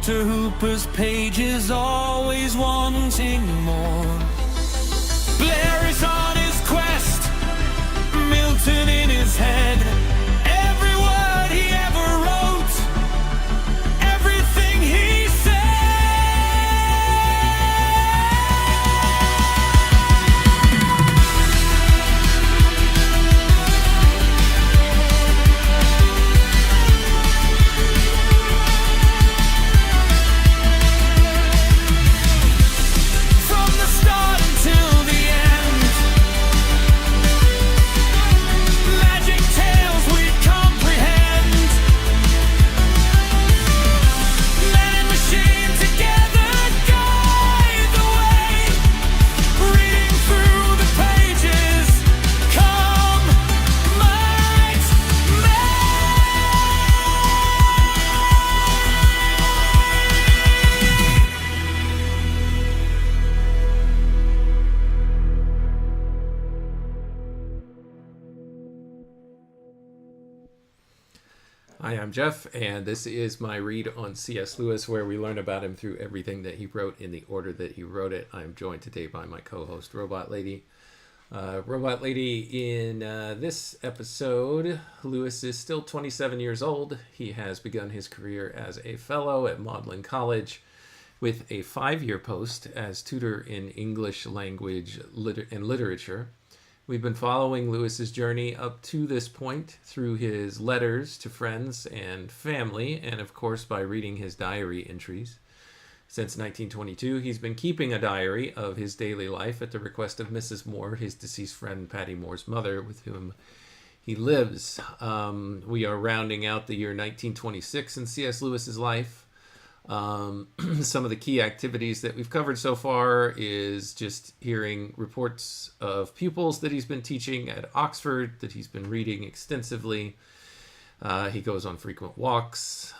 Walter Hooper's pages, always wanting more. Blair is on his quest, Milton in his head. Every word he ever wrote, everything he said. From the start until the end, magic tales we comprehend. Man and machine together guide the way. Reading through the pages, come might Hi, I'm Jeff, and this is my read on C.S. Lewis, where we learn about him through everything that he wrote in the order that he wrote it. I'm joined today by my co-host, Robot Lady. Robot Lady, in this episode, Lewis is still 27 years old. He has begun his career as a fellow at Magdalen College with a 5-year post as tutor in English language and literature. We've been following Lewis's journey up to this point through his letters to friends and family, and of course by reading his diary entries. Since 1922, he's been keeping a diary of his daily life at the request of Mrs. Moore, his deceased friend Paddy Moore's mother, with whom he lives. We are rounding out the year 1926 in C.S. Lewis's life. Some of the key activities that we've covered so far is just hearing reports of pupils that he's been teaching at Oxford, that he's been reading extensively. He goes on frequent walks.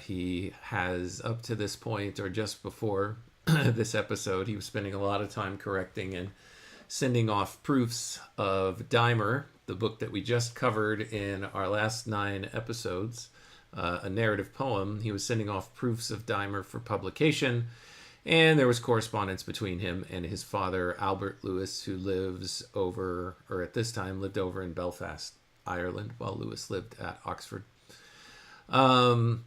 He has, up to this point, or just before this episode, he was spending a lot of time correcting and sending off proofs of Dimer, the book that we just covered in our last 9 episodes. A narrative poem. He was sending off proofs of Dimer for publication, and there was correspondence between him and his father, Albert Lewis, who lives over, or at this time lived over in Belfast, Ireland, while Lewis lived at Oxford. As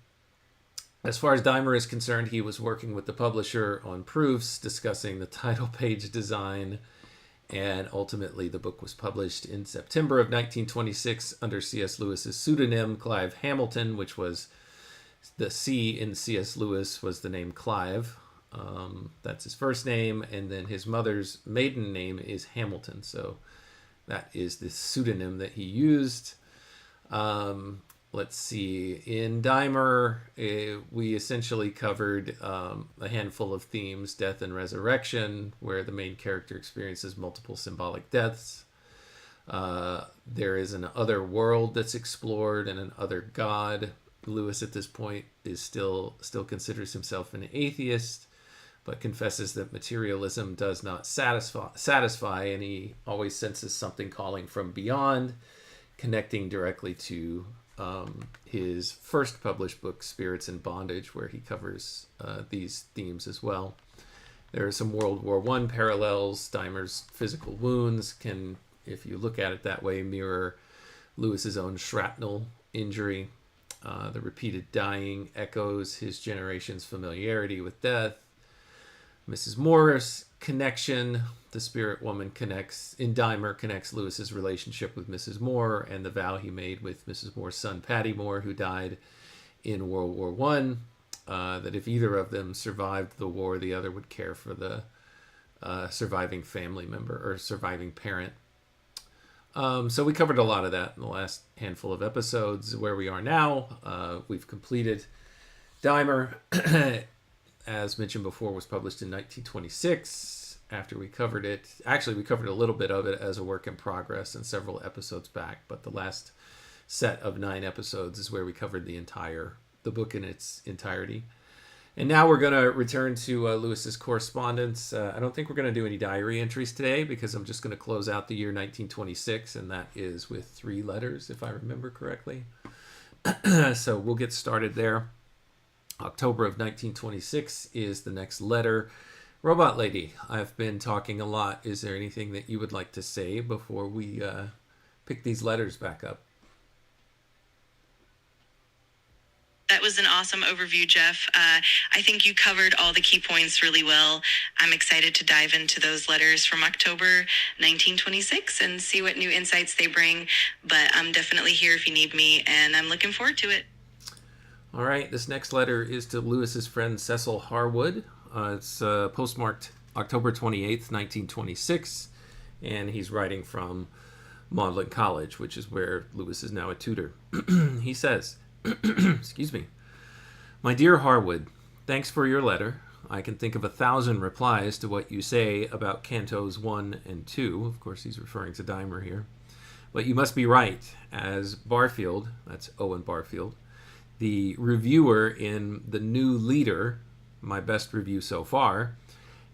far as Dimer is concerned, he was working with the publisher on proofs, discussing the title page design, and ultimately the book was published in September of 1926 under C.S. Lewis's pseudonym, Clive Hamilton, which was the C in C.S. Lewis was the name Clive. That's his first name, and then his mother's maiden name is Hamilton, so that is the pseudonym that he used. Let's see. In Dimer, we essentially covered a handful of themes: death and resurrection, where the main character experiences multiple symbolic deaths. There is an other world that's explored and an other god. Lewis at this point is still considers himself an atheist, but confesses that materialism does not satisfy, and he always senses something calling from beyond, connecting directly to his first published book, Spirits in Bondage, where he covers these themes as well. There are some World War I parallels. Dimer's physical wounds can, if you look at it that way, mirror Lewis's own shrapnel injury. The repeated dying echoes his generation's familiarity with death. Mrs. Moore's connection, the spirit woman in Dimer connects Lewis's relationship with Mrs. Moore and the vow he made with Mrs. Moore's son, Paddy Moore, who died in World War I, that if either of them survived the war, the other would care for the surviving family member or surviving parent. So we covered a lot of that in the last handful of episodes. Where we are now, we've completed Dimer. As mentioned before, was published in 1926. After we covered it, actually we covered a little bit of it as a work in progress in several episodes back, but the last set of 9 episodes is where we covered the book in its entirety. And now we're going to return to Lewis's correspondence. I don't think we're going to do any diary entries today because I'm just going to close out the year 1926, and that is with 3 letters, if I remember correctly. So we'll get started there. October of 1926 is the next letter. Robot Lady, I've been talking a lot. Is there anything that you would like to say before we pick these letters back up? That was an awesome overview, Jeff. I think you covered all the key points really well. I'm excited to dive into those letters from October 1926 and see what new insights they bring. But I'm definitely here if you need me, and I'm looking forward to it. All right, this next letter is to Lewis's friend Cecil Harwood. It's postmarked October 28th, 1926, and he's writing from Magdelan College, which is where Lewis is now a tutor. He says, excuse me, "My dear Harwood, thanks for your letter. I can think of 1,000 replies to what you say about Cantos 1 and 2. Of course, he's referring to Dimer here. But you must be right, as Barfield, that's Owen Barfield, the reviewer in The New Leader, my best review so far,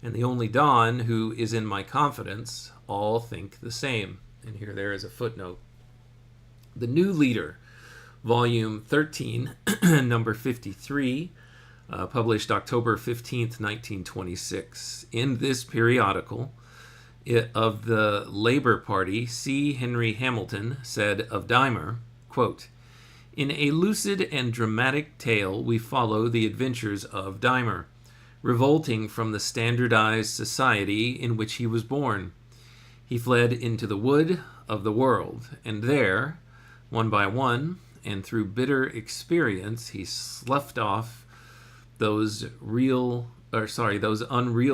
and the only Don who is in my confidence, all think the same." And here there is a footnote. The New Leader, Volume 13, number 53, published October 15th, 1926. In this periodical of the Labor Party, C. Henry Hamilton said of Dimer, quote, "In a lucid and dramatic tale, we follow the adventures of Dimer, revolting from the standardized society in which he was born. He fled into the wood of the world, and there, one by one, and through bitter experience, he sloughed off those unreal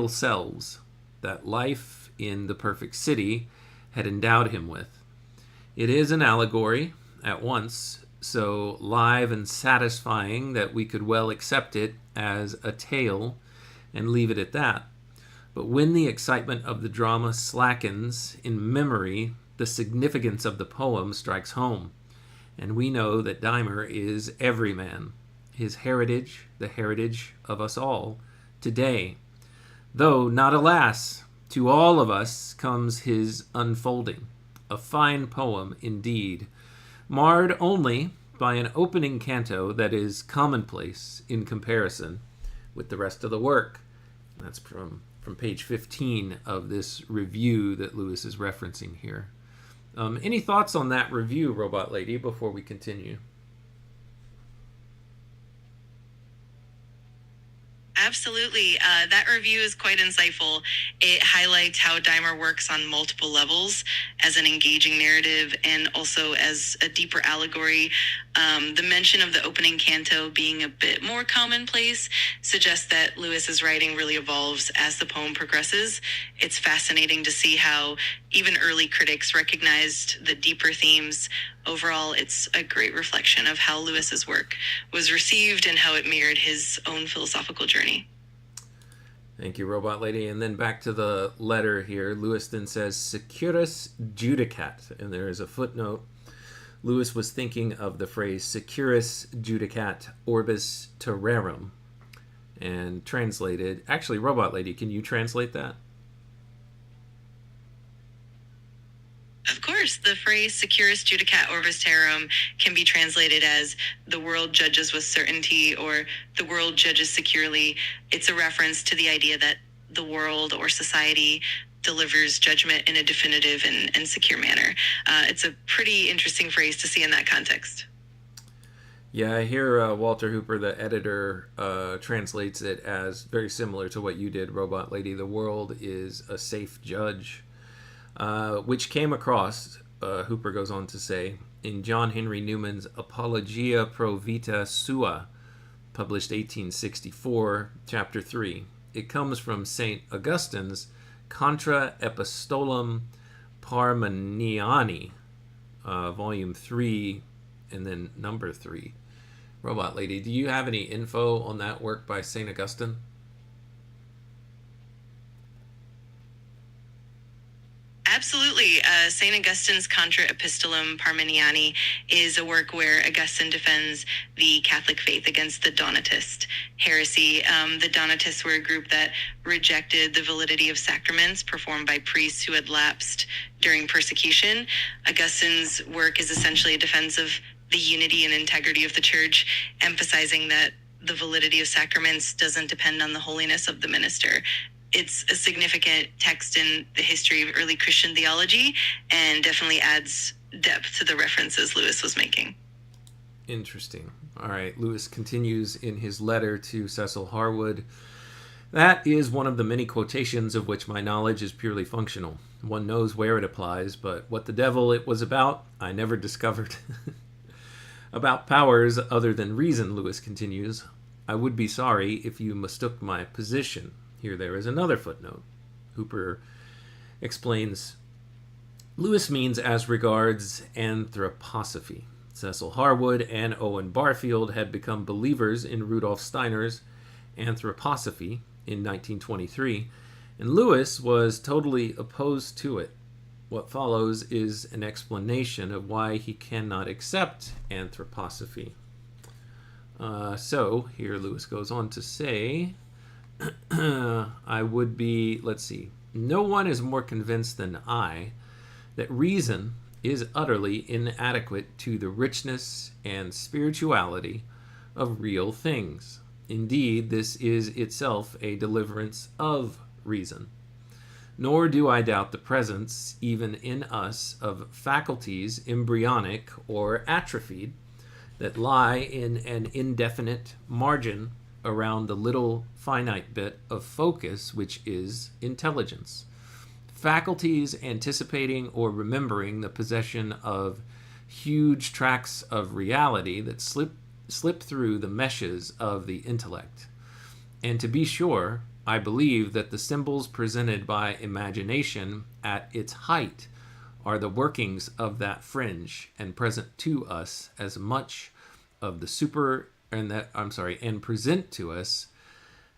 selves that life in the perfect city had endowed him with. It is an allegory, at once so live and satisfying that we could well accept it as a tale and leave it at that. But when the excitement of the drama slackens in memory, the significance of the poem strikes home, and we know that Dimer is every man, his heritage, the heritage of us all, today. Though not, alas, to all of us comes his unfolding, a fine poem indeed, marred only by an opening canto that is commonplace in comparison with the rest of the work." That's from page 15 of this review that Lewis is referencing here. Any thoughts on that review, Robot Lady, before we continue? Absolutely. That review is quite insightful. It highlights how Dimer works on multiple levels as an engaging narrative and also as a deeper allegory. The mention of the opening canto being a bit more commonplace suggests that Lewis's writing really evolves as the poem progresses. It's fascinating to see how even early critics recognized the deeper themes. Overall, it's a great reflection of how Lewis's work was received and how it mirrored his own philosophical journey. Thank you, Robot Lady. And then back to the letter here. Lewis then says, "Securus judicat," and there is a footnote. Lewis was thinking of the phrase "securus judicat orbis terrarum," and translated. Actually, Robot Lady, can you translate that? Of course, the phrase "securus judicat orbis terrarum" can be translated as "the world judges with certainty" or "the world judges securely." It's a reference to the idea that the world or society delivers judgment in a definitive and secure manner. It's a pretty interesting phrase to see in that context. Yeah, I hear Walter Hooper, the editor, translates it as very similar to what you did, Robot Lady. The world is a safe judge, which came across, Hooper goes on to say, in John Henry Newman's Apologia Pro Vita Sua, published 1864, chapter 3. It comes from St. Augustine's Contra Epistolum Parmeniani, volume 3, and then number 3. Robot Lady, do you have any info on that work by St. Augustine? Absolutely. St. Augustine's Contra Epistolum Parmeniani is a work where Augustine defends the Catholic faith against the Donatist heresy. The Donatists were a group that rejected the validity of sacraments performed by priests who had lapsed during persecution. Augustine's work is essentially a defense of the unity and integrity of the church, emphasizing that the validity of sacraments doesn't depend on the holiness of the minister. It's a significant text in the history of early Christian theology and definitely adds depth to the references Lewis was making. Interesting. All right, Lewis continues in his letter to Cecil Harwood. That is one of the many quotations of which my knowledge is purely functional. One knows where it applies, but what the devil it was about, I never discovered. About powers other than reason, Lewis continues, I would be sorry if you mistook my position. Here there is another footnote. Hooper explains, Lewis means as regards anthroposophy. Cecil Harwood and Owen Barfield had become believers in Rudolf Steiner's anthroposophy in 1923, and Lewis was totally opposed to it. What follows is an explanation of why he cannot accept anthroposophy. So, here Lewis goes on to say, I would be, no one is more convinced than I that reason is utterly inadequate to the richness and spirituality of real things. Indeed, this is itself a deliverance of reason. Nor do I doubt the presence, even in us, of faculties embryonic or atrophied that lie in an indefinite margin around the little finite bit of focus which is intelligence. Faculties anticipating or remembering the possession of huge tracts of reality that slip through the meshes of the intellect. And to be sure, I believe that the symbols presented by imagination at its height are the workings of that fringe and present to us as much of the and present to us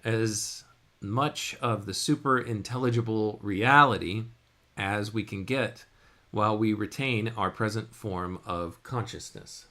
as much of the super intelligible reality as we can get while we retain our present form of consciousness.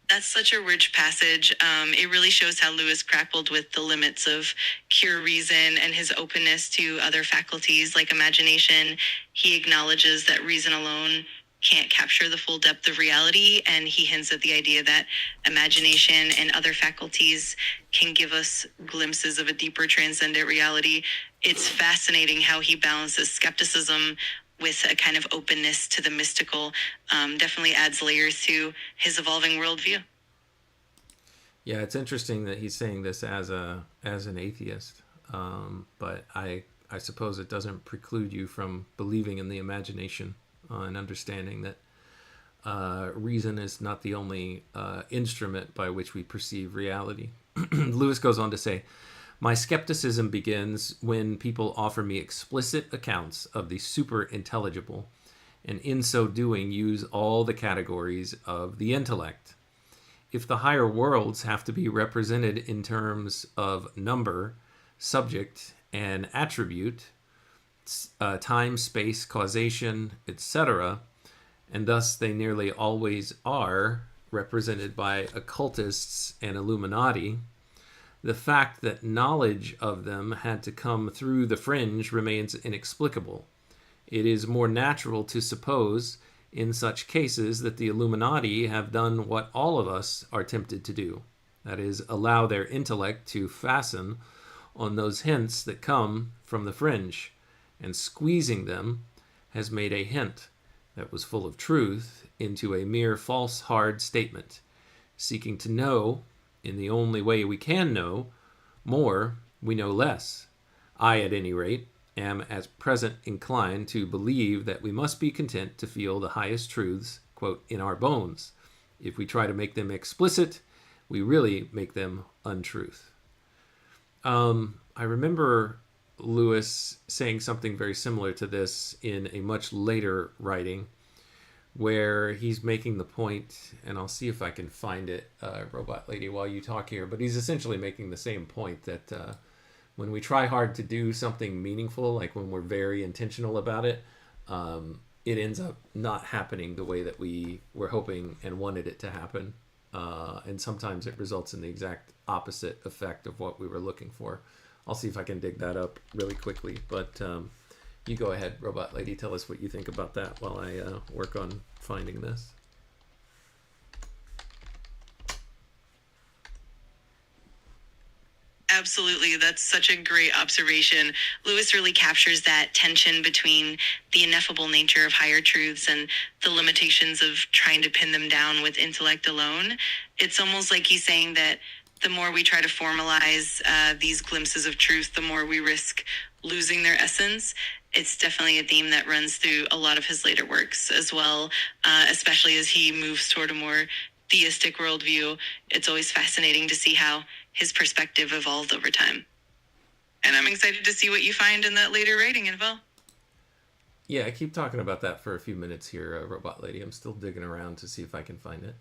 That's such a rich passage. It really shows how Lewis grappled with the limits of pure reason and his openness to other faculties like imagination. He acknowledges that reason alone can't capture the full depth of reality, and he hints at the idea that imagination and other faculties can give us glimpses of a deeper transcendent reality. It's fascinating how he balances skepticism with a kind of openness to the mystical. Definitely adds layers to his evolving worldview. Yeah, it's interesting that he's saying this as an atheist, but I suppose it doesn't preclude you from believing in the imagination and understanding that reason is not the only instrument by which we perceive reality. Lewis goes on to say, my skepticism begins when people offer me explicit accounts of the super intelligible, and in so doing use all the categories of the intellect. If the higher worlds have to be represented in terms of number, subject, and attribute, time, space, causation, etc., and thus they nearly always are represented by occultists and Illuminati, the fact that knowledge of them had to come through the fringe remains inexplicable. It is more natural to suppose in such cases that the Illuminati have done what all of us are tempted to do, that is, allow their intellect to fasten on those hints that come from the fringe, and squeezing them has made a hint that was full of truth into a mere false hard statement, seeking to know, in the only way we can know, more, we know less. I, at any rate, am at present inclined to believe that we must be content to feel the highest truths, quote, in our bones. If we try to make them explicit, we really make them untruth. I remember Lewis saying something very similar to this in a much later writing, where he's making the point, and I'll see if I can find it, Robot Lady, while you talk here, but he's essentially making the same point that when we try hard to do something meaningful, like when we're very intentional about it, it ends up not happening the way that we were hoping and wanted it to happen. And sometimes it results in the exact opposite effect of what we were looking for. I'll see if I can dig that up really quickly, but you go ahead, Robot Lady. Tell us what you think about that while I work on finding this. Absolutely. That's such a great observation. Lewis really captures that tension between the ineffable nature of higher truths and the limitations of trying to pin them down with intellect alone. It's almost like he's saying that the more we try to formalize these glimpses of truth, the more we risk losing their essence. It's definitely a theme that runs through a lot of his later works as well, especially as he moves toward a more theistic worldview. It's always fascinating to see how his perspective evolved over time. And I'm excited to see what you find in that later writing as well. Yeah, I keep talking about that for a few minutes here, Robot Lady. I'm still digging around to see if I can find it.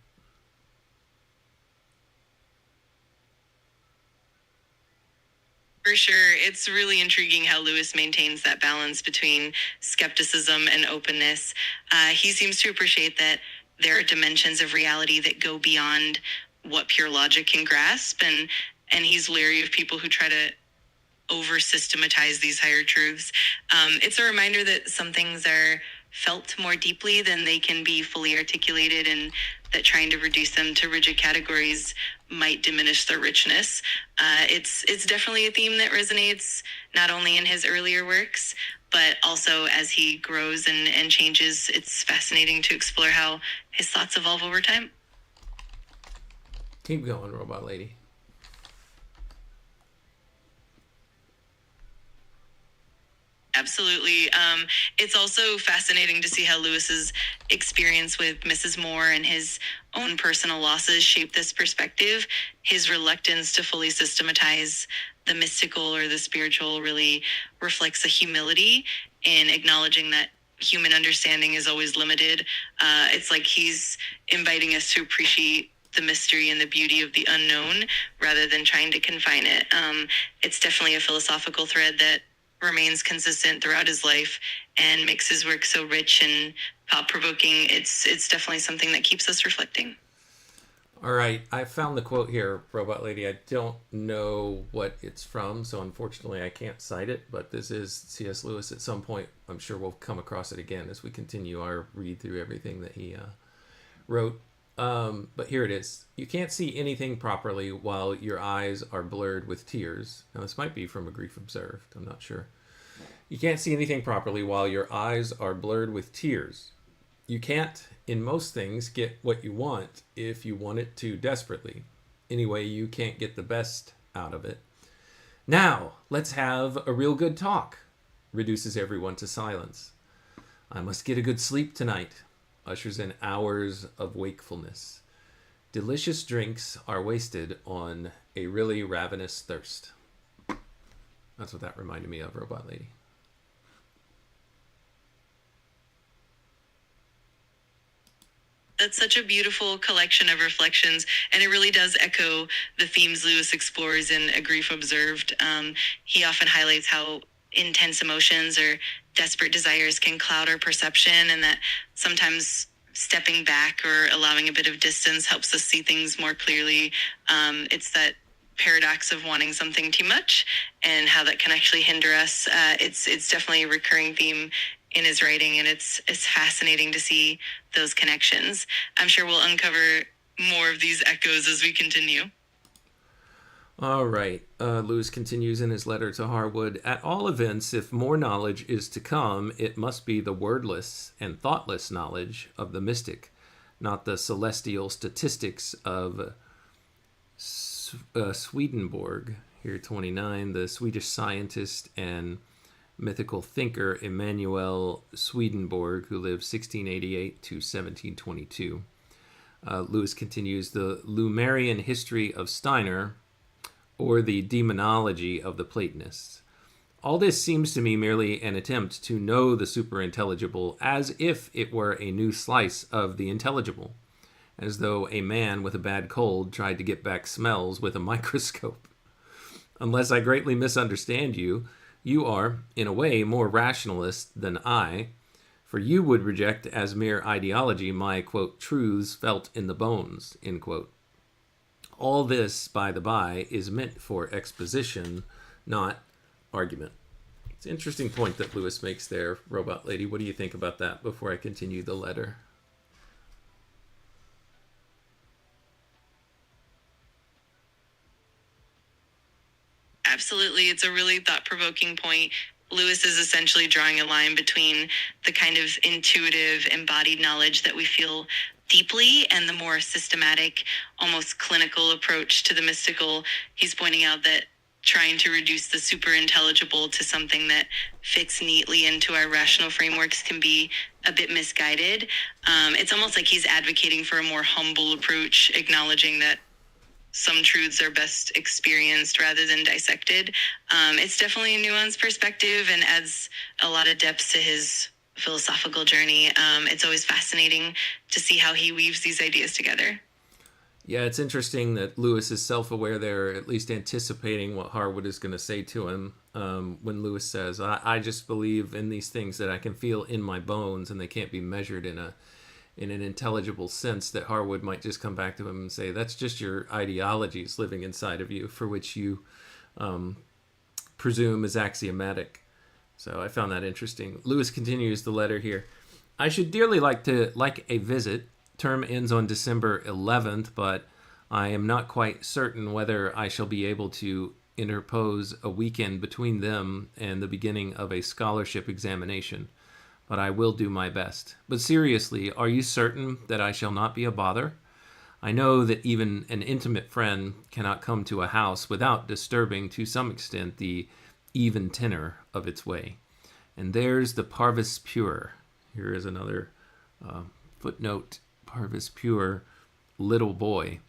For sure. It's really intriguing how Lewis maintains that balance between skepticism and openness. He seems to appreciate that there are dimensions of reality that go beyond what pure logic can grasp, and he's leery of people who try to over systematize these higher truths. It's a reminder that some things are felt more deeply than they can be fully articulated, and that trying to reduce them to rigid categories might diminish their richness. It's definitely a theme that resonates not only in his earlier works, but also as he grows and changes. It's fascinating to explore how his thoughts evolve over time. Keep going, Robot Lady. Absolutely. It's also fascinating to see how Lewis's experience with Mrs. Moore and his own personal losses shape this perspective. His reluctance to fully systematize the mystical or the spiritual really reflects a humility in acknowledging that human understanding is always limited. It's like he's inviting us to appreciate the mystery and the beauty of the unknown rather than trying to confine it. It's definitely a philosophical thread that remains consistent throughout his life and makes his work so rich and thought-provoking. It's definitely something that keeps us reflecting. All right, I found the quote here, Robot Lady. I don't know what it's from, so unfortunately I can't cite it, but this is C.S. Lewis. At some point, I'm sure we'll come across it again as we continue our read through everything that he wrote. But here it is. You can't see anything properly while your eyes are blurred with tears. Now, this might be from A Grief Observed. I'm not sure. You can't see anything properly while your eyes are blurred with tears. You can't, in most things, get what you want if you want it to desperately. Anyway, you can't get the best out of it. Now, let's have a real good talk. Reduces everyone to silence. I must get a good sleep tonight. Ushers in hours of wakefulness. Delicious drinks are wasted on a really ravenous thirst. That's what that reminded me of, Robot Lady. That's such a beautiful collection of reflections, and it really does echo the themes Lewis explores in A Grief Observed. He often highlights how intense emotions or desperate desires can cloud our perception, and that sometimes stepping back or allowing a bit of distance helps us see things more clearly. It's that paradox of wanting something too much and how that can actually hinder us. It's definitely a recurring theme in his writing, and it's fascinating to see those connections. I'm sure we'll uncover more of these echoes as we continue. All right. Lewis continues in his letter to Harwood. At all events, if more knowledge is to come, it must be the wordless and thoughtless knowledge of the mystic, not the celestial statistics of Swedenborg. Here, 29, the Swedish scientist and mythical thinker Emanuel Swedenborg, who lived 1688 to 1722. Lewis continues, the Lumerian history of Steiner, or the demonology of the Platonists. All this seems to me merely an attempt to know the superintelligible as if it were a new slice of the intelligible, as though a man with a bad cold tried to get back smells with a microscope. Unless I greatly misunderstand you, you are, in a way, more rationalist than I, for you would reject as mere ideology my, quote, truths felt in the bones, end quote. All this, by the by, is meant for exposition, not argument. It's an interesting point that Lewis makes there, Robot Lady. What do you think about that before I continue the letter? Absolutely. It's a really thought-provoking point. Lewis is essentially drawing a line between the kind of intuitive, embodied knowledge that we feel deeply and the more systematic, almost clinical approach to the mystical. He's pointing out that trying to reduce the super intelligible to something that fits neatly into our rational frameworks can be a bit misguided. It's almost like he's advocating for a more humble approach, acknowledging that some truths are best experienced rather than dissected. It's definitely a nuanced perspective and adds a lot of depth to his philosophical journey. It's always fascinating to see how he weaves these ideas together. Yeah, it's interesting that Lewis is self-aware there, at least anticipating what Harwood is going to say to him when Lewis says, I just believe in these things that I can feel in my bones and they can't be measured in an intelligible sense, that Harwood might just come back to him and say, that's just your ideologies living inside of you, for which you presume is axiomatic. So I found that interesting. Lewis continues the letter here. I should dearly like a visit. Term ends on December 11th, but I am not quite certain whether I shall be able to interpose a weekend between them and the beginning of a scholarship examination. But I will do my best. But seriously, are you certain that I shall not be a bother? I know that even an intimate friend cannot come to a house without disturbing to some extent the even tenor of its way. And there's the Parvis Pure. Here is another footnote. Parvis Pure, little boy.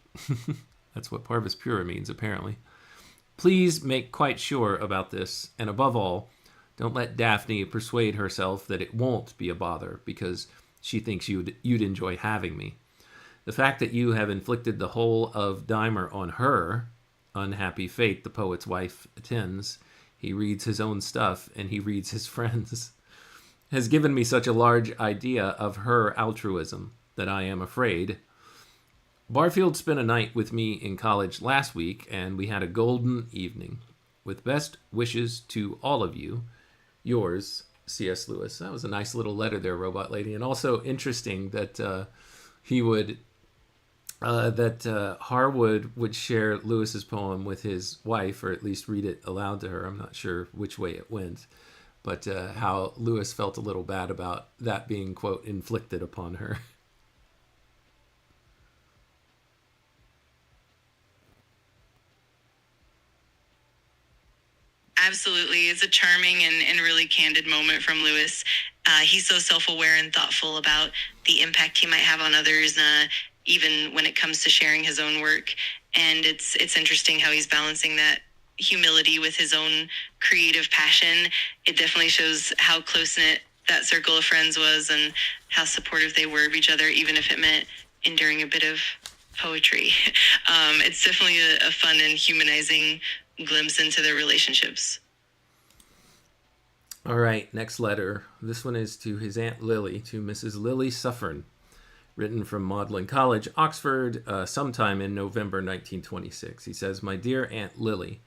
That's what Parvis Pure means, apparently. Please make quite sure about this, and above all, don't let Daphne persuade herself that it won't be a bother because she thinks you'd enjoy having me. The fact that you have inflicted the whole of Dimer on her, unhappy fate the poet's wife attends, he reads his own stuff and he reads his friends, has given me such a large idea of her altruism that I am afraid. Barfield spent a night with me in college last week, and we had a golden evening. With best wishes to all of you, yours, C.S. Lewis. That was a nice little letter there, Robot Lady, and also interesting that Harwood would share Lewis's poem with his wife, or at least read it aloud to her. I'm not sure which way it went, but how Lewis felt a little bad about that being, quote, inflicted upon her. Absolutely. It's a charming and really candid moment from Lewis. He's so self-aware and thoughtful about the impact he might have on others, even when it comes to sharing his own work. And it's interesting how he's balancing that humility with his own creative passion. It definitely shows how close-knit that circle of friends was and how supportive they were of each other, even if it meant enduring a bit of poetry. It's definitely a fun and humanizing glimpse into their relationships. All right, next letter. This one is to his Aunt Lily, to Mrs. Lily Suffern, written from Magdalen College, Oxford, sometime in November 1926. He says, My dear Aunt Lily,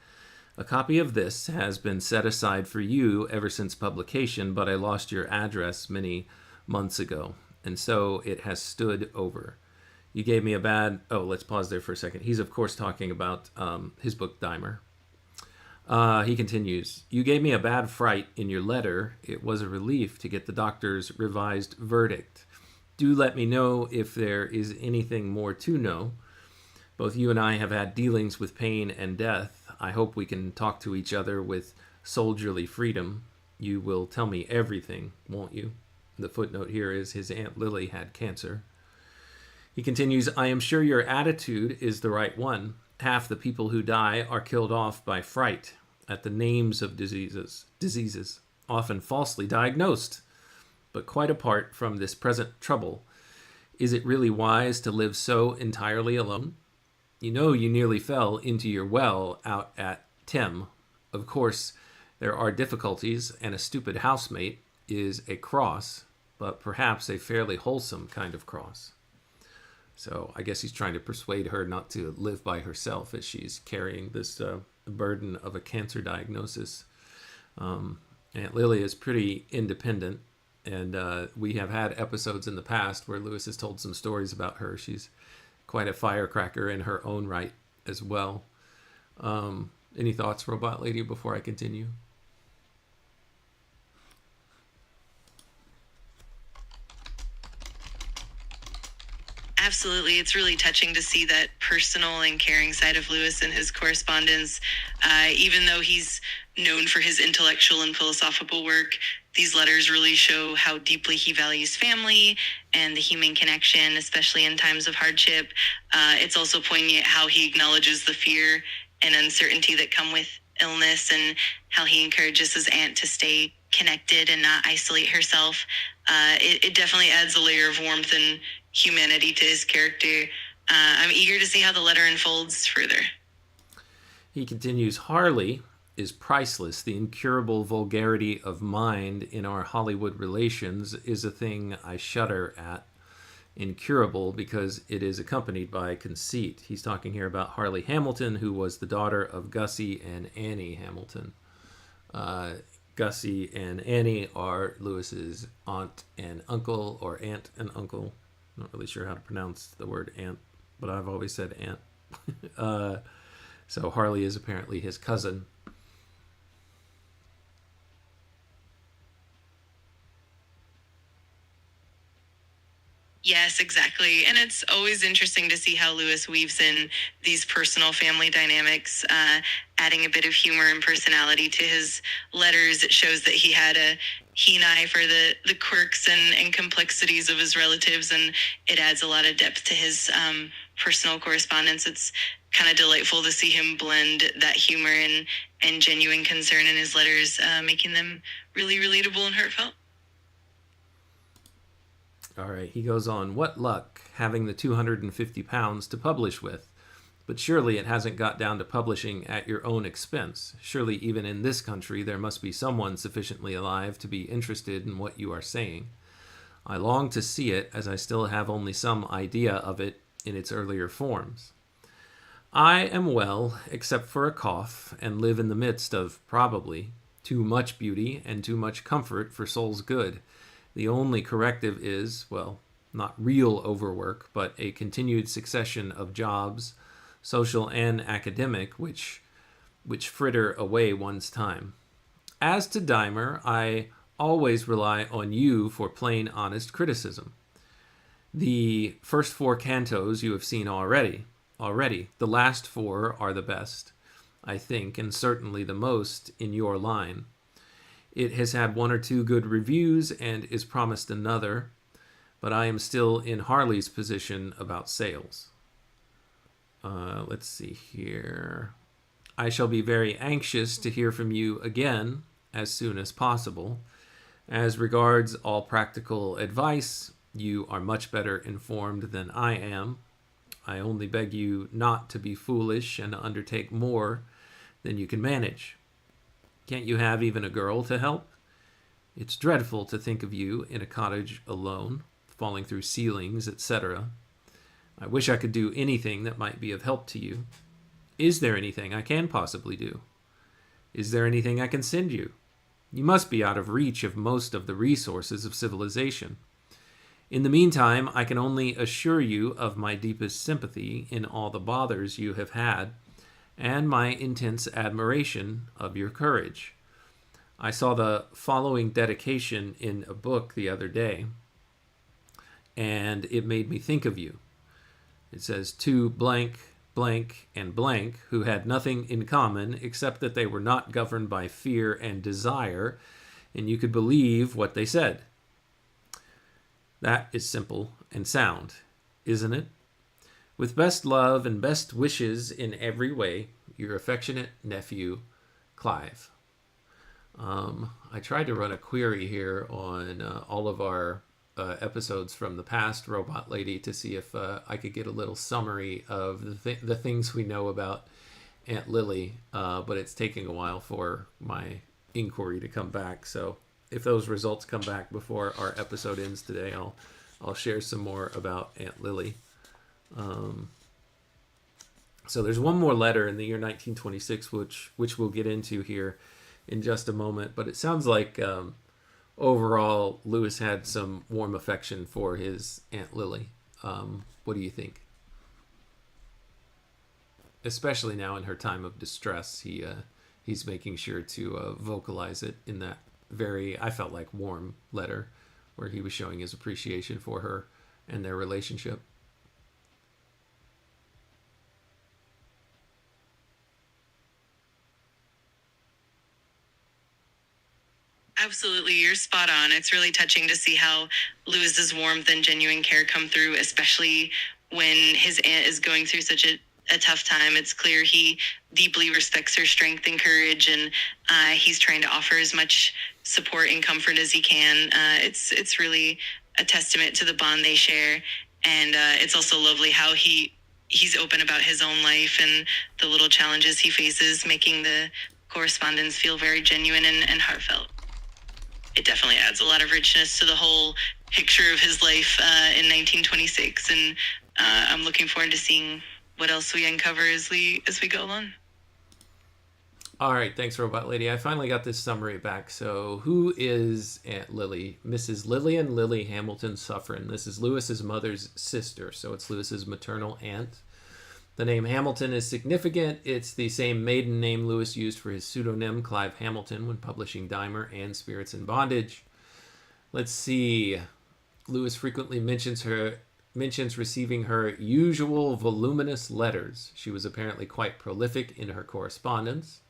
a copy of this has been set aside for you ever since publication, but I lost your address many months ago, and so it has stood over. You gave me a bad... Oh, let's pause there for a second. He's, of course, talking about his book, Dimer. He continues, you gave me a bad fright in your letter. It was a relief to get the doctor's revised verdict. Do let me know if there is anything more to know. Both you and I have had dealings with pain and death. I hope we can talk to each other with soldierly freedom. You will tell me everything, won't you? The footnote here is his Aunt Lily had cancer. He continues, I am sure your attitude is the right one. Half the people who die are killed off by fright at the names of diseases, often falsely diagnosed. But quite apart from this present trouble, is it really wise to live so entirely alone? You know you nearly fell into your well out at Thames. Of course, there are difficulties, and a stupid housemate is a cross, but perhaps a fairly wholesome kind of cross. So I guess he's trying to persuade her not to live by herself as she's carrying this burden of a cancer diagnosis. Aunt Lily is pretty independent, and we have had episodes in the past where Lewis has told some stories about her. She's quite a firecracker in her own right as well. Any thoughts, Robot Lady, before I continue? Absolutely. It's really touching to see that personal and caring side of Lewis in his correspondence. Even though he's known for his intellectual and philosophical work, these letters really show how deeply he values family and the human connection, especially in times of hardship. It's also poignant how he acknowledges the fear and uncertainty that come with illness, and how he encourages his aunt to stay connected and not isolate herself. It definitely adds a layer of warmth and humanity to his character. I'm eager to see how the letter unfolds further. He continues, Harley is priceless. The incurable vulgarity of mind in our Hollywood relations is a thing I shudder at. Incurable because it is accompanied by conceit. He's talking here about Harley Hamilton, who was the daughter of Gussie and Annie Hamilton. Gussie and Annie are Lewis's aunt and uncle, or aunt and uncle. Not really sure how to pronounce the word aunt, but I've always said aunt. So Harley is apparently his cousin. Yes, exactly. And it's always interesting to see how Lewis weaves in these personal family dynamics, adding a bit of humor and personality to his letters. It shows that he had a keen eye for the quirks and complexities of his relatives, and it adds a lot of depth to his personal correspondence. It's kind of delightful to see him blend that humor and genuine concern in his letters, making them really relatable and heartfelt. All right, he goes on, what luck having the 250 pounds to publish with. But surely it hasn't got down to publishing at your own expense. Surely even in this country there must be someone sufficiently alive to be interested in what you are saying. I long to see it, as I still have only some idea of it in its earlier forms. I am well, except for a cough, and live in the midst of, probably, too much beauty and too much comfort for soul's good. The only corrective is, well, not real overwork, but a continued succession of jobs, social and academic, which fritter away one's time. As to Daimer, I always rely on you for plain, honest criticism. The first 4 cantos you have seen already. The last 4 are the best, I think, and certainly the most in your line. It has had 1 or 2 good reviews and is promised another, but I am still in Harley's position about sales. Let's see here. I shall be very anxious to hear from you again as soon as possible. As regards all practical advice, you are much better informed than I am. I only beg you not to be foolish and undertake more than you can manage. Can't you have even a girl to help? It's dreadful to think of you in a cottage alone, falling through ceilings, etc. I wish I could do anything that might be of help to you. Is there anything I can possibly do? Is there anything I can send you? You must be out of reach of most of the resources of civilization. In the meantime, I can only assure you of my deepest sympathy in all the bothers you have had, and my intense admiration of your courage. I saw the following dedication in a book the other day, and it made me think of you. It says, to blank, blank, and blank, who had nothing in common except that they were not governed by fear and desire, and you could believe what they said. That is simple and sound, isn't it? With best love and best wishes in every way, your affectionate nephew, Clive. I tried to run a query here on all of our episodes from the past, Robot Lady, to see if I could get a little summary of the things we know about Aunt Lily, but it's taking a while for my inquiry to come back. So if those results come back before our episode ends today, I'll share some more about Aunt Lily. So there's one more letter in the year 1926, which we'll get into here in just a moment. But it sounds like overall Lewis had some warm affection for his Aunt Lily. What do you think? especially now in her time of distress, he's making sure to vocalize it in that very, I felt like, warm letter where he was showing his appreciation for her and their relationship. Absolutely, you're spot on. It's really touching to see how Lewis's warmth and genuine care come through, especially when his aunt is going through such a tough time. It's clear he deeply respects her strength and courage, and he's trying to offer as much support and comfort as he can. It's really a testament to the bond they share, and it's also lovely how he's open about his own life and the little challenges he faces, making the correspondence feel very genuine and heartfelt. It definitely adds a lot of richness to the whole picture of his life in 1926, and I'm looking forward to seeing what else we uncover as we go along. All right, thanks, Robot Lady. I finally got this summary back. So, who is Aunt Lily? Mrs. Lillian Lily Hamilton Suffren. This is Lewis's mother's sister, so it's Lewis's maternal aunt. The name Hamilton is significant. It's the same maiden name Lewis used for his pseudonym, Clive Hamilton, when publishing Dimer and Spirits in Bondage. Let's see. Lewis frequently mentions receiving her usual voluminous letters. She was apparently quite prolific in her correspondence.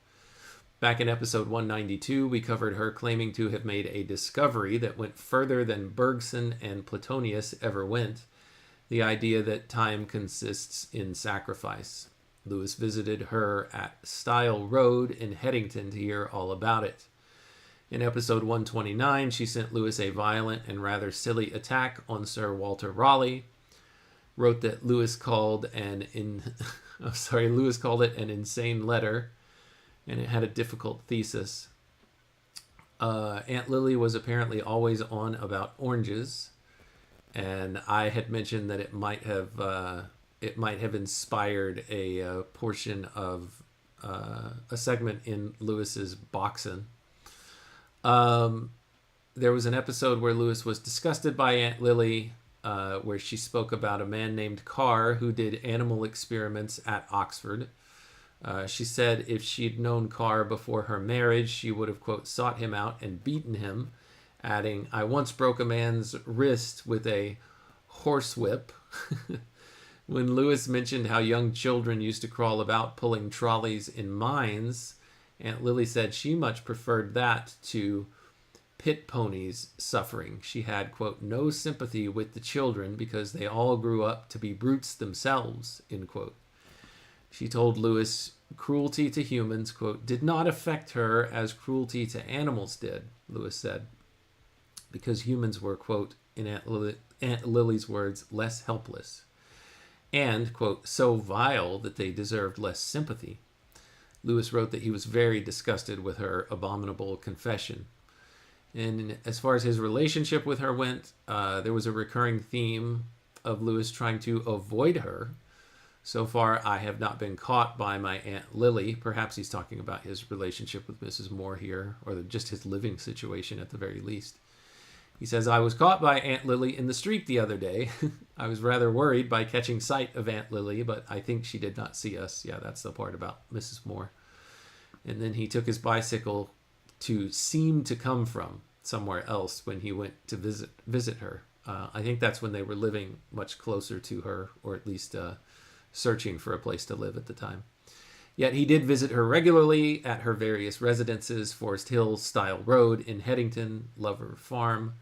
Back in episode 192, we covered her claiming to have made a discovery that went further than Bergson and Platonius ever went. The idea that time consists in sacrifice. Lewis visited her at Stile Road in Headington to hear all about it. In episode 129, she sent Lewis a violent and rather silly attack on Sir Walter Raleigh. Wrote that Lewis called it an insane letter, and it had a difficult thesis. Aunt Lily was apparently always on about oranges. And I had mentioned that it might have inspired a portion of a segment in Lewis's Boxen. There was an episode where Lewis was disgusted by Aunt Lily, where she spoke about a man named Carr who did animal experiments at Oxford. She said if she'd known Carr before her marriage, she would have, quote, sought him out and beaten him, adding, I once broke a man's wrist with a horsewhip. When Lewis mentioned how young children used to crawl about pulling trolleys in mines, Aunt Lily said she much preferred that to pit ponies suffering. She had, quote, no sympathy with the children because they all grew up to be brutes themselves, end quote. She told Lewis cruelty to humans, quote, did not affect her as cruelty to animals did, Lewis said, because humans were, quote, in Aunt Lily's words, less helpless, and, quote, so vile that they deserved less sympathy. Lewis wrote that he was very disgusted with her abominable confession. And as far as his relationship with her went, there was a recurring theme of Lewis trying to avoid her. So far, I have not been caught by my Aunt Lily. Perhaps he's talking about his relationship with Mrs. Moore here, or just his living situation at the very least. He says, I was caught by Aunt Lily in the street the other day. I was rather worried by catching sight of Aunt Lily, but I think she did not see us. Yeah, that's the part about Mrs. Moore. And then he took his bicycle to seem to come from somewhere else when he went to visit her. I think that's when they were living much closer to her, or at least searching for a place to live at the time. Yet he did visit her regularly at her various residences, Forest Hill, Stile Road in Headington, Lover Farm,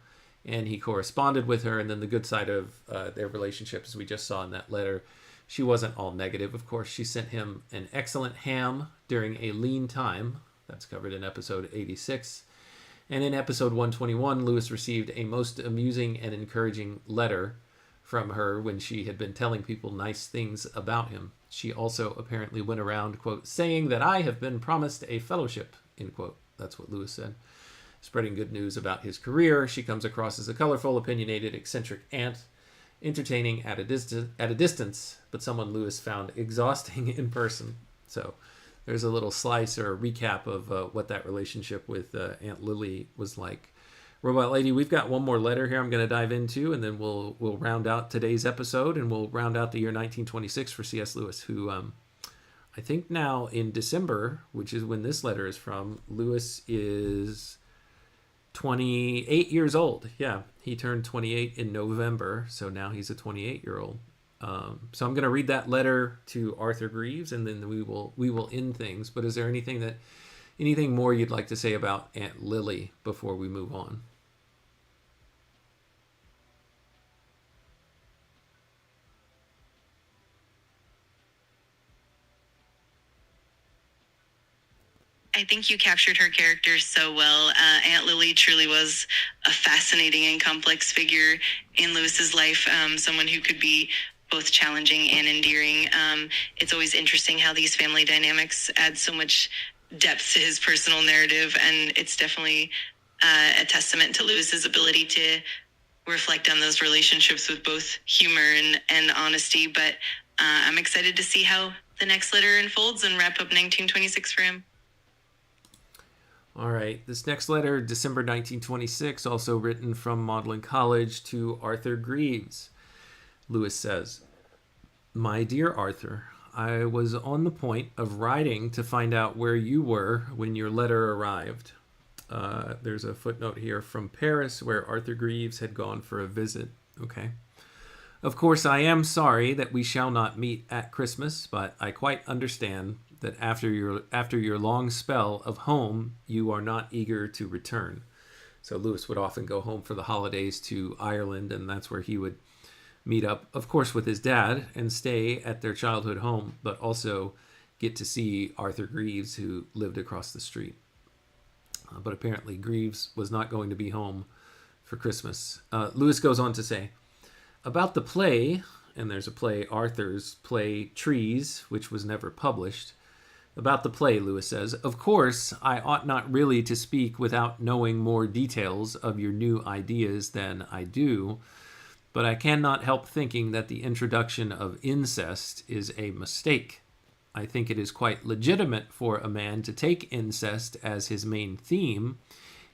and he corresponded with her. And then the good side of their relationship, as we just saw in that letter, she wasn't all negative. Of course, she sent him an excellent ham during a lean time. That's covered in episode 86. And in episode 121, Lewis received a most amusing and encouraging letter from her when she had been telling people nice things about him. She also apparently went around, quote, saying that I have been promised a fellowship, end quote. That's what Lewis said. Spreading good news about his career, she comes across as a colorful, opinionated, eccentric aunt, entertaining at a distance, but someone Lewis found exhausting in person. So there's a little slice or a recap of what that relationship with Aunt Lily was like. Robot Lady, we've got one more letter here I'm going to dive into, and then we'll round out today's episode, and we'll round out the year 1926 for C.S. Lewis, who I think now in December, which is when this letter is from, Lewis is 28 years old. Yeah, he turned 28 in November, so now he's a 28-year-old. So I'm going to read that letter to Arthur Greaves, and then we will end things. But is there anything more you'd like to say about Aunt Lily before we move on? I think you captured her character so well. Aunt Lily truly was a fascinating and complex figure in Lewis's life, someone who could be both challenging and endearing. It's always interesting how these family dynamics add so much depth to his personal narrative, and it's definitely a testament to Lewis's ability to reflect on those relationships with both humor and honesty. But I'm excited to see how the next letter unfolds and wrap up 1926 for him. All right, this next letter, December 1926, also written from Magdalen College to Arthur Greaves. Lewis says, "My dear Arthur, I was on the point of writing to find out where you were when your letter arrived." There's a footnote here from Paris where Arthur Greaves had gone for a visit. Okay. "Of course, I am sorry that we shall not meet at Christmas, but I quite understand that after your long spell of home, you are not eager to return." So Lewis would often go home for the holidays to Ireland, and that's where he would meet up, of course, with his dad and stay at their childhood home, but also get to see Arthur Greaves, who lived across the street. But apparently Greaves was not going to be home for Christmas. Lewis goes on to say, "About the play," and there's a play, Arthur's play Trees, which was never published. "About the play," Lewis says, "of course, I ought not really to speak without knowing more details of your new ideas than I do, but I cannot help thinking that the introduction of incest is a mistake. I think it is quite legitimate for a man to take incest as his main theme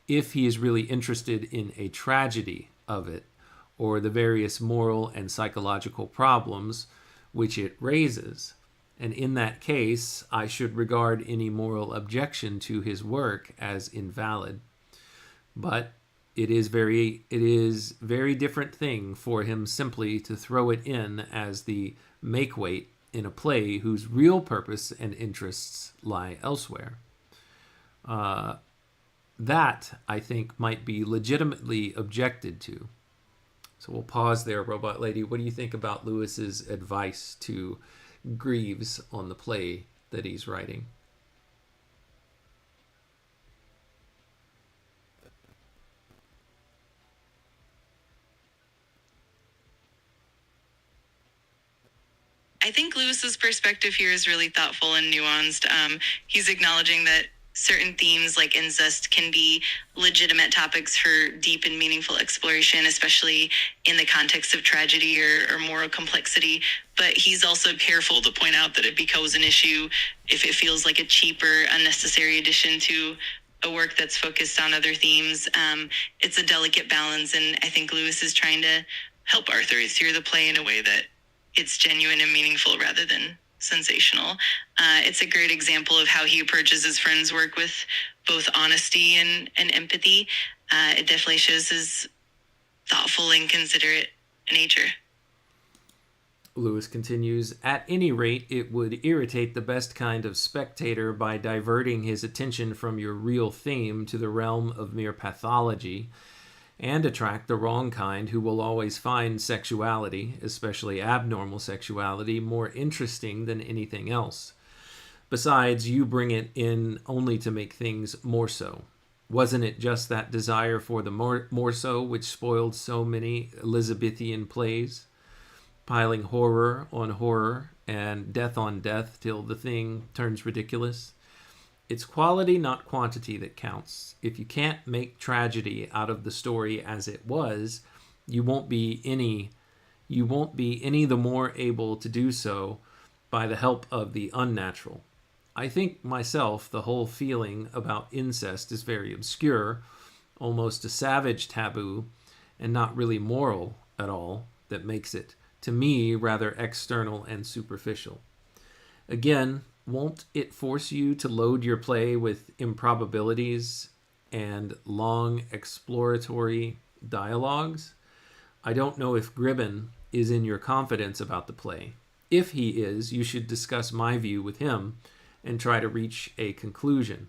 if he is really interested in a tragedy of it, or the various moral and psychological problems which it raises. And in that case, I should regard any moral objection to his work as invalid. But it is very different thing for him simply to throw it in as the make-weight in a play whose real purpose and interests lie elsewhere. That, I think, might be legitimately objected to." So we'll pause there, Robot Lady. What do you think about Lewis's advice to Greaves on the play that he's writing? I think Lewis's perspective here is really thoughtful and nuanced. He's acknowledging that certain themes like incest can be legitimate topics for deep and meaningful exploration, especially in the context of tragedy or moral complexity. But he's also careful to point out that it becomes an issue if it feels like a cheap or unnecessary addition to a work that's focused on other themes. It's a delicate balance, and I think Lewis is trying to help Arthur through the play in a way that it's genuine and meaningful rather than sensational. It's a great example of how he approaches his friend's work with both honesty and empathy. It definitely shows his thoughtful and considerate nature. Lewis continues, "At any rate, it would irritate the best kind of spectator by diverting his attention from your real theme to the realm of mere pathology, and attract the wrong kind who will always find sexuality, especially abnormal sexuality, more interesting than anything else. Besides, you bring it in only to make things more so. Wasn't it just that desire for the more so which spoiled so many Elizabethan plays, piling horror on horror and death on death till the thing turns ridiculous? It's quality, not quantity, that counts. If you can't make tragedy out of the story as it was, you won't be any the more able to do so by the help of the unnatural. I think myself the whole feeling about incest is very obscure, almost a savage taboo, and not really moral at all, that makes it, to me, rather external and superficial. Again, won't it force you to load your play with improbabilities and long exploratory dialogues? I don't know if Gribben is in your confidence about the play. If he is, you should discuss my view with him and try to reach a conclusion.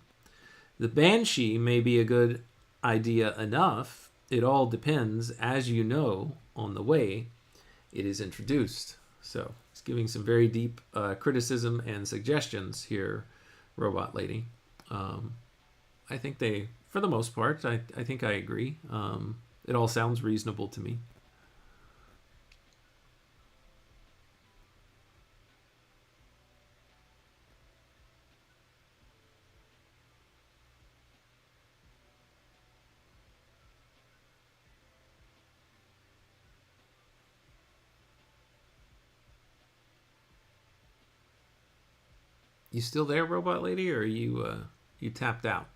The Banshee may be a good idea enough. It all depends, as you know, on the way it is introduced. So it's giving some very deep criticism and suggestions here, Robot Lady. I think they, for the most part, I think I agree. It all sounds reasonable to me. You still there, Robot Lady, or are you tapped out?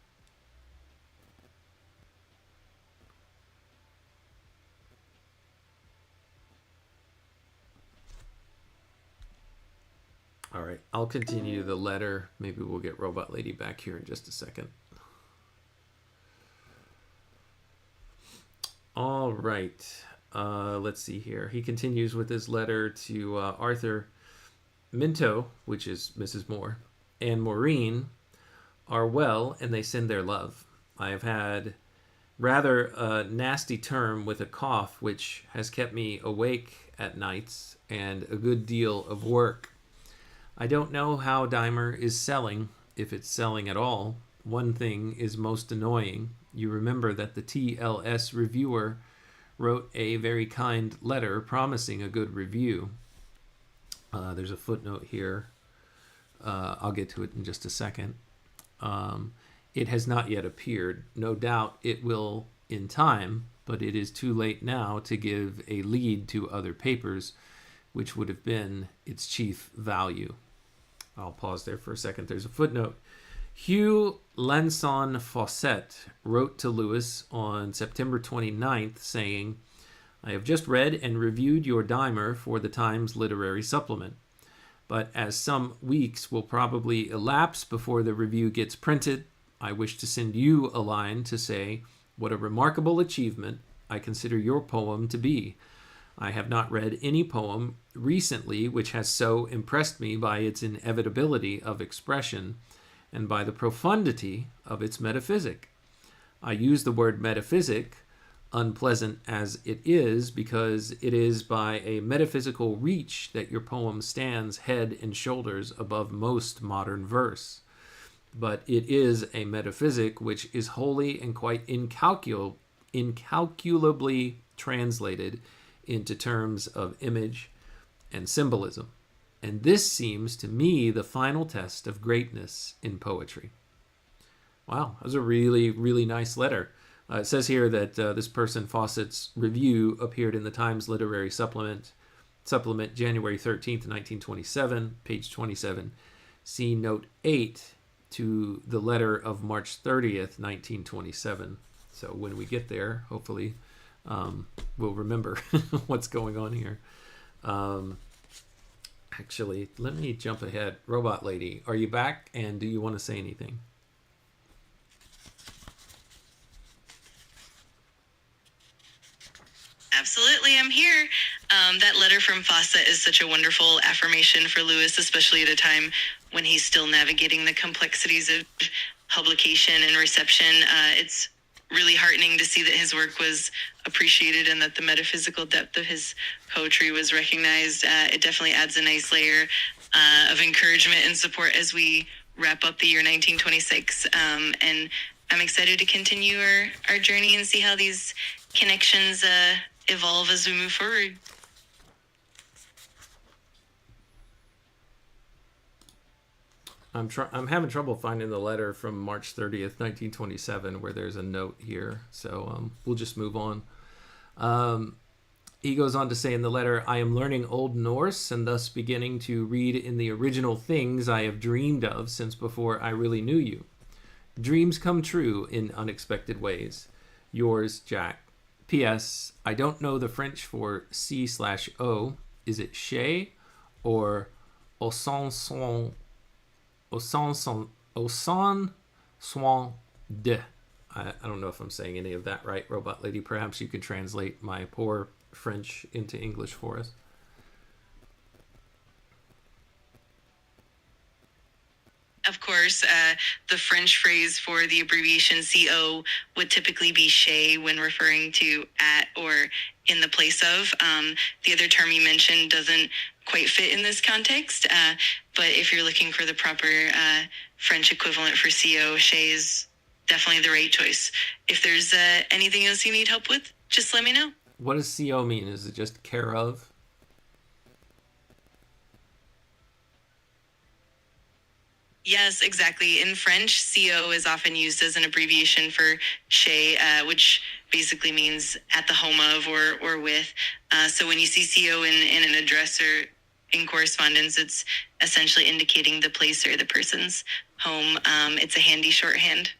All right, I'll continue the letter. Maybe we'll get Robot Lady back here in just a second. All right, let's see here. He continues with his letter to Arthur. Minto, which is Mrs. Moore, and Maureen are well, and they send their love. I have had rather a nasty term with a cough, which has kept me awake at nights and a good deal of work. I don't know how Dimer is selling, if it's selling at all. One thing is most annoying. You remember that the TLS reviewer wrote a very kind letter promising a good review. There's a footnote here. I'll get to it in just a second. It has not yet appeared. No doubt it will in time, but it is too late now to give a lead to other papers, which would have been its chief value. I'll pause there for a second. There's a footnote. Hugh Lanson Fawcett wrote to Lewis on September 29th saying, I have just read and reviewed your Dimer for the Times Literary Supplement, but as some weeks will probably elapse before the review gets printed, I wish to send you a line to say what a remarkable achievement I consider your poem to be. I have not read any poem recently which has so impressed me by its inevitability of expression and by the profundity of its metaphysic. I use the word metaphysic, unpleasant as it is, because it is by a metaphysical reach that your poem stands head and shoulders above most modern verse. But it is a metaphysic which is wholly and quite incalculably translated into terms of image and symbolism. And this seems to me the final test of greatness in poetry. Wow, that was a really, really nice letter. It says here that this person, Fawcett's review, appeared in the Times Literary Supplement, January 13th, 1927, page 27. See note 8 to the letter of March 30th, 1927. So when we get there, hopefully we'll remember what's going on here. Actually, let me jump ahead. Robot Lady, are you back, and do you want to say anything? Absolutely, I'm here. That letter from Fawcett is such a wonderful affirmation for Lewis, especially at a time when he's still navigating the complexities of publication and reception. It's really heartening to see that his work was appreciated and that the metaphysical depth of his poetry was recognized. It definitely adds a nice layer of encouragement and support as we wrap up the year 1926. And I'm excited to continue our journey and see how these connections evolve as we move forward. I'm having trouble finding the letter from March 30th, 1927, where there's a note here. So we'll just move on. He goes on to say in the letter, I am learning Old Norse and thus beginning to read in the original things I have dreamed of since before I really knew you. Dreams come true in unexpected ways. Yours, Jack. P.S. I don't know the French for C/O. Is it chez or au sens au son soin de. I don't know if I'm saying any of that right, Robot Lady. Perhaps you could translate my poor French into English for us. Of course, the French phrase for the abbreviation CO would typically be chez when referring to at or in the place of. The other term you mentioned doesn't quite fit in this context, but if you're looking for the proper French equivalent for CO, chez is definitely the right choice. If there's anything else you need help with, just let me know. What does CO mean? Is it just care of? Yes, exactly. In French, CO is often used as an abbreviation for chez, which basically means at the home of or with. So when you see CO in an address or in correspondence, it's essentially indicating the place or the person's home. It's a handy shorthand.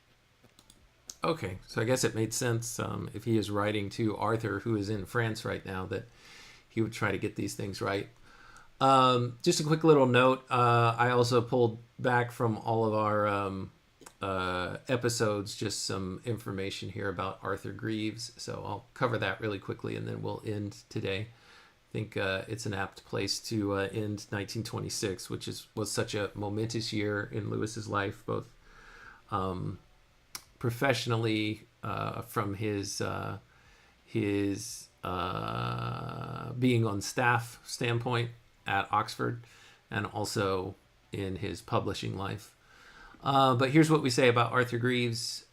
Okay, so I guess it made sense if he is writing to Arthur, who is in France right now, that he would try to get these things right. Just a quick little note. I also pulled back from all of our episodes just some information here about Arthur Greeves. So I'll cover that really quickly and then we'll end today. I think it's an apt place to end 1926, which was such a momentous year in Lewis's life, both professionally from his being on staff standpoint at Oxford, and also in his publishing life. But here's what we say about Arthur Greeves.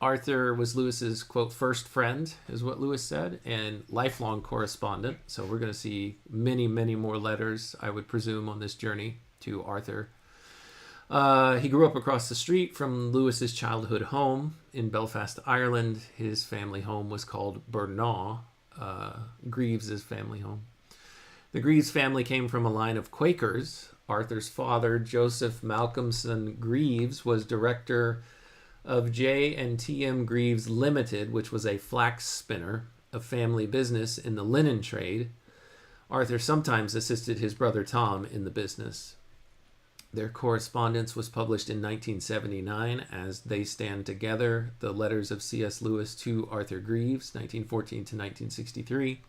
Arthur was Lewis's, quote, first friend, is what Lewis said, and lifelong correspondent. So we're going to see many, many more letters, I would presume, on this journey to Arthur. He grew up across the street from Lewis's childhood home in Belfast, Ireland. His family home was called Burnagh, Greaves's family home. The Greaves family came from a line of Quakers. Arthur's father, Joseph Malcolmson Greaves, was director of J&TM Greaves Limited, which was a flax spinner, a family business in the linen trade. Arthur sometimes assisted his brother Tom in the business. Their correspondence was published in 1979 as They Stand Together, the letters of C.S. Lewis to Arthur Greeves, 1914 to 1963.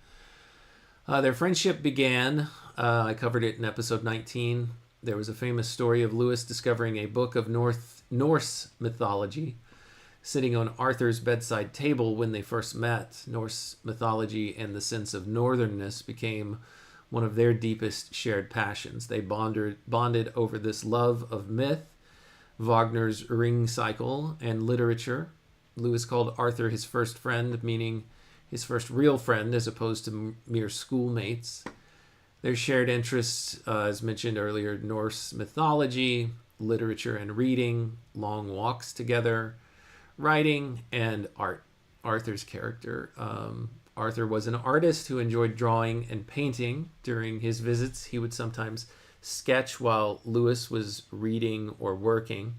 Their friendship began, I covered it in episode 19. There was a famous story of Lewis discovering a book of Norse mythology sitting on Arthur's bedside table when they first met. Norse mythology and the sense of northernness became one of their deepest shared passions. They bonded over this love of myth, Wagner's Ring Cycle, and literature. Lewis called Arthur his first friend, meaning his first real friend as opposed to mere schoolmates. Their shared interests, as mentioned earlier, Norse mythology, literature and reading, long walks together, writing, and art. Arthur's character. Arthur was an artist who enjoyed drawing and painting. During his visits, he would sometimes sketch while Lewis was reading or working.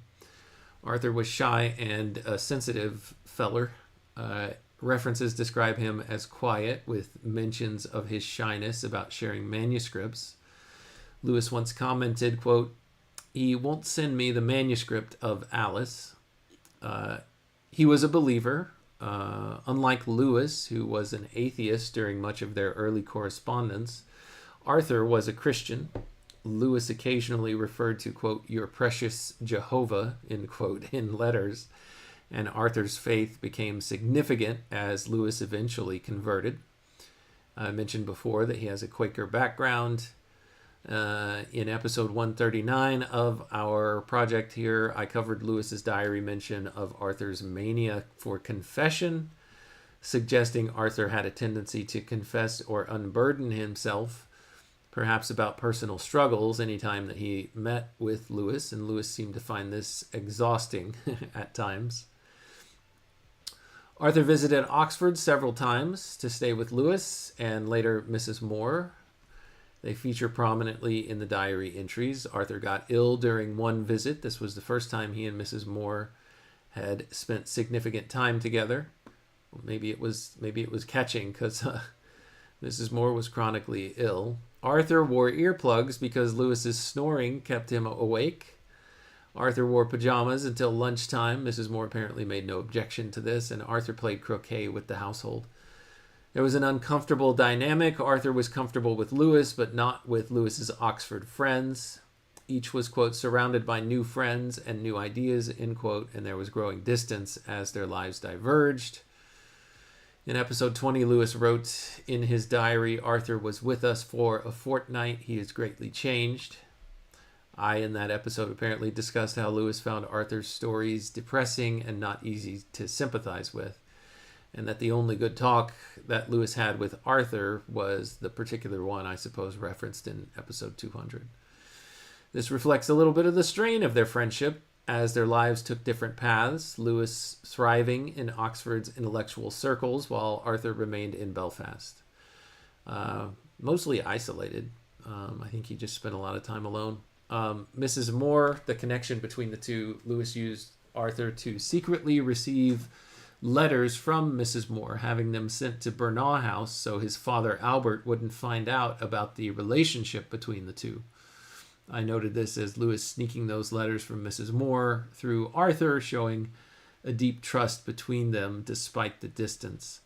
Arthur was shy and a sensitive feller. References describe him as quiet, with mentions of his shyness about sharing manuscripts. Lewis once commented, quote, "He won't send me the manuscript of Alice." He was a believer. Unlike Lewis, who was an atheist during much of their early correspondence, Arthur was a Christian. Lewis occasionally referred to, quote, "your precious Jehovah," end quote, in letters, and Arthur's faith became significant as Lewis eventually converted. I mentioned before that he has a Quaker background. In episode 139 of our project here, I covered Lewis's diary mention of Arthur's mania for confession, suggesting Arthur had a tendency to confess or unburden himself, perhaps about personal struggles, anytime that he met with Lewis, and Lewis seemed to find this exhausting at times. Arthur visited Oxford several times to stay with Lewis and later Mrs. Moore. They feature prominently in the diary entries. Arthur got ill during one visit. This was the first time he and Mrs. Moore had spent significant time together. Maybe it was catching, because Mrs. Moore was chronically ill. Arthur wore earplugs because Lewis's snoring kept him awake. Arthur wore pajamas until lunchtime. Mrs. Moore apparently made no objection to this, and Arthur played croquet with the household. There was an uncomfortable dynamic. Arthur was comfortable with Lewis, but not with Lewis's Oxford friends. Each was, quote, surrounded by new friends and new ideas, end quote, and there was growing distance as their lives diverged. In episode 20, Lewis wrote in his diary, Arthur was with us for a fortnight. He has greatly changed. I, in that episode, apparently discussed how Lewis found Arthur's stories depressing and not easy to sympathize with, and that the only good talk that Lewis had with Arthur was the particular one, I suppose, referenced in episode 200. This reflects a little bit of the strain of their friendship as their lives took different paths, Lewis thriving in Oxford's intellectual circles while Arthur remained in Belfast. Mostly isolated. I think he just spent a lot of time alone. Mrs. Moore, the connection between the two, Lewis used Arthur to secretly receive letters from Mrs. Moore, having them sent to Bernagh House so his father Albert wouldn't find out about the relationship between the two. I noted this as Lewis sneaking those letters from Mrs. Moore through Arthur, showing a deep trust between them despite the distance.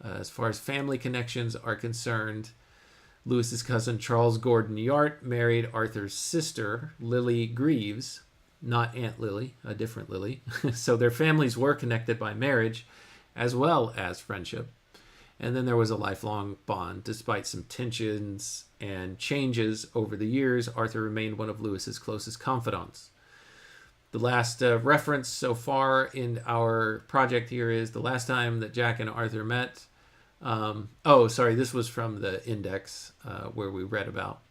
As far as family connections are concerned, Lewis's cousin Charles Gordon Yart married Arthur's sister, Lily Greaves, not Aunt Lily, a different Lily. So their families were connected by marriage as well as friendship. And then there was a lifelong bond. Despite some tensions and changes over the years, Arthur remained one of Lewis's closest confidants. The last reference so far in our project here is the last time that Jack and Arthur met. This was from the index where we read about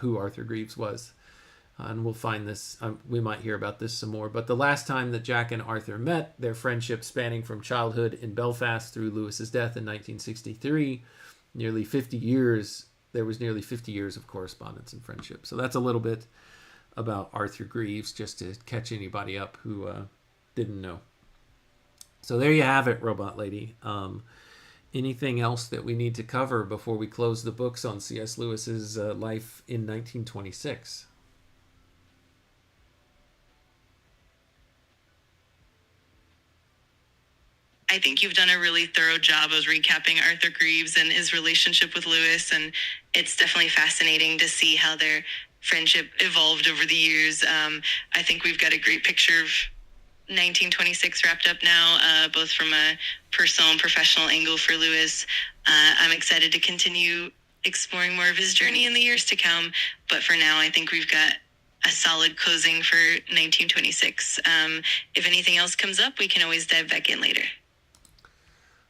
who Arthur Greaves was. And we'll find this, we might hear about this some more. But the last time that Jack and Arthur met, their friendship spanning from childhood in Belfast through Lewis's death in 1963, nearly 50 years, there was nearly 50 years of correspondence and friendship. So that's a little bit about Arthur Greaves, just to catch anybody up who didn't know. So there you have it, Robot Lady. Anything else that we need to cover before we close the books on C.S. Lewis's life in 1926? I think you've done a really thorough job of recapping Arthur Greaves and his relationship with Lewis, and it's definitely fascinating to see how their friendship evolved over the years. I think we've got a great picture of 1926 wrapped up now, both from a personal and professional angle for Lewis. I'm excited to continue exploring more of his journey in the years to come, but for now, I think we've got a solid closing for 1926. If anything else comes up, we can always dive back in later.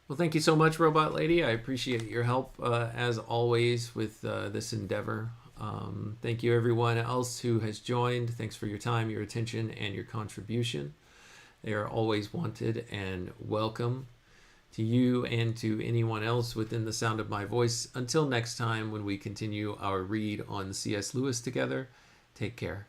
Well, thank you so much, Robot Lady. I appreciate your help, as always, with this endeavor. Thank you, everyone else who has joined. Thanks for your time, your attention, and your contribution. They are always wanted and welcome to you and to anyone else within the sound of my voice. Until next time, when we continue our read on C.S. Lewis together, take care.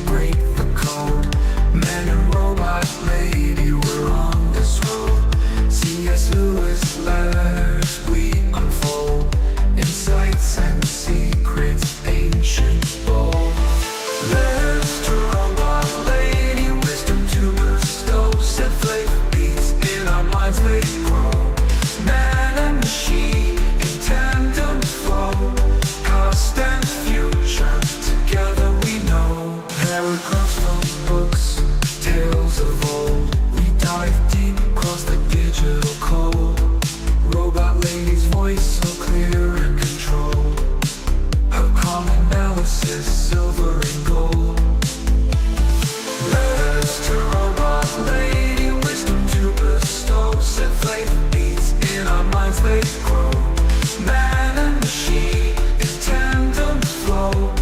Break the code. Man and robot lady, we're on this road. C.S. Lewis letters we unfold, insights and secrets ancient bold. Letters to robot lady, wisdom to bestow. Set flavor beats in our minds they grow. Man and machine in tandem flow. Past and future together we know. Paragraphs from books, tales of old. We dive deep across the digital code. Robot lady's voice so clear and control. Her calm analysis, silver and gold. Letters to robot lady, wisdom to bestow. Set flavor beats in our minds they grow. Man and machine in tandem flow.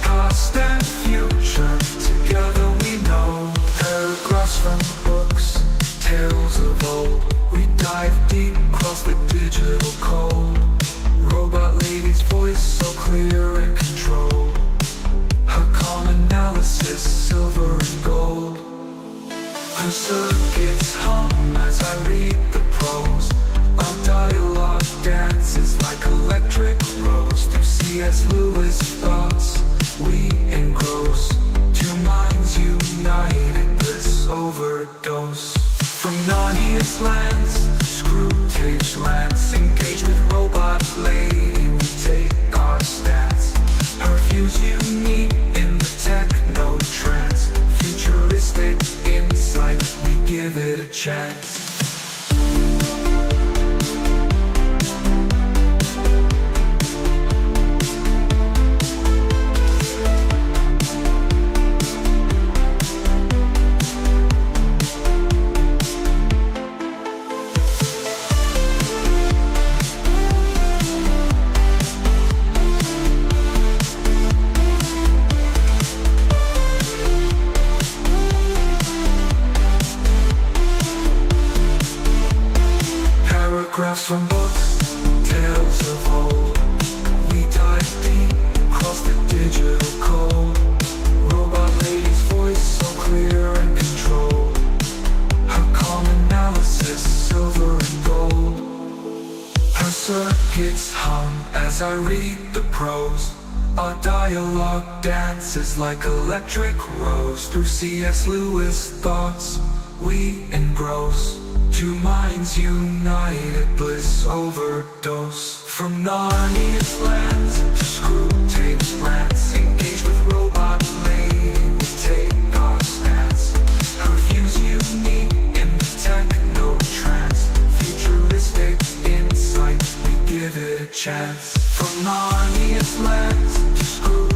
Past and future together we know. Paragraphs from books, tales of old. We dive deep across the digital code. Robot lady's voice so clear and control. Her calm analysis, silver and gold. C.S. Lewis thoughts we engross. Two minds united, bliss overdose. From Narnia's lands, Screwtape's lands, engage with robot lady, we take our stance. Her views unique in the techno trance. Futuristic insight, we give it a chance. Paragraphs from books, tales of old. We dive deep across the digital code. Robot lady's voice so clear and controlled. Her calm analysis, silver and gold. Her circuits hum as I read the prose. Our dialogue dances like electric rose. Through C.S. Lewis thoughts we engross. Two minds united, bliss overdose. From Narnia's lands to Screwtape's lands, engage with robot lady, we take our stance. Her views unique in the techno trance. Futuristic insight, we give it a chance. From Narnia's lands to Screwtape's